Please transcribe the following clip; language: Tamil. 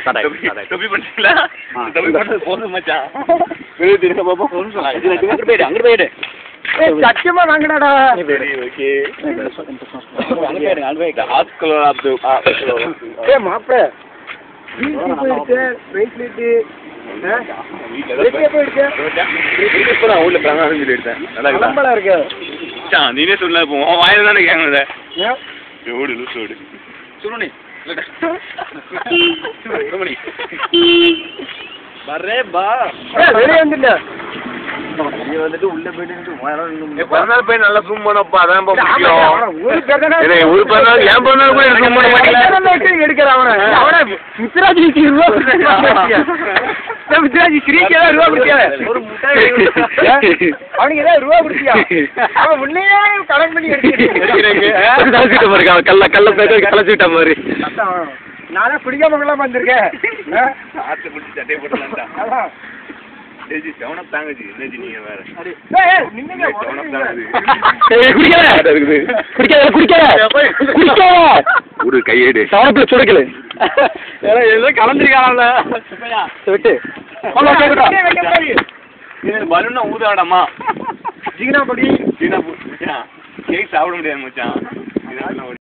தொப்பி பண்ணிட்டீங்களா? தொப்பி பண்ணது போதும் மச்சான். வெளியே திரும்ப பாப்போம். அங்கிட்டு போயிடு. சத்தியமா வாங்கடாடா. சரி ஓகே. அங்க போயிடு. ஆஸ்கலோ அப்து. ஏய் மாப்ள. வீட்டுக்கு போயிடுச்சு. பிரேஸ்லெட். வீட்டுக்கு போயிடுச்சு. இப்போ நான் ஊர்ல பிராங்க சொல்லி எடுத்தேன். நல்லா இருக்கு. மச்சான் நீனே சொல்ல போ. வாயில தானே கேக்குறத. ஏன்? ஓடு லூசோடு. சுருணி. சுருணி. பரே பா. வெளிய வந்துட்ட. நீ வந்துட்டு உள்ள போயிட்டு பிறநாள் போய் நல்லா ஜூம் பண்ணப்பா அதான் ஒரு பிறநாள் ஒரு பிறநாள் என் பிறநாள் கூட ஜூம் பண்ண மாட்டேன் எடுக்கிறான் அவனை மித்ராஜி மித்ராஜி ஸ்ரீக்கு ஏதாவது ரூபா கொடுத்தியா ஒரு அவனுக்கு ஏதாவது ரூபா கொடுத்தியா அவன் முன்னையே கணக்கு பண்ணி எடுக்கிறேன் கல்ல போய் கலைச்சுட்டா மாதிரி நானே பிடிக்காம வந்திருக்கேன் சட்டையை போட்டுலாம் செவனப் தாங்கச்சி என்னச்சு நீங்க வேற ஒரு கையேடு சவனத்துல சுடுக்கல ஏதோ கலந்துருக்கானல்ல விட்டு பலூன்னா ஊதாடமா ஜீனா படி கேக் சாப்பிட முடியாது மச்சான்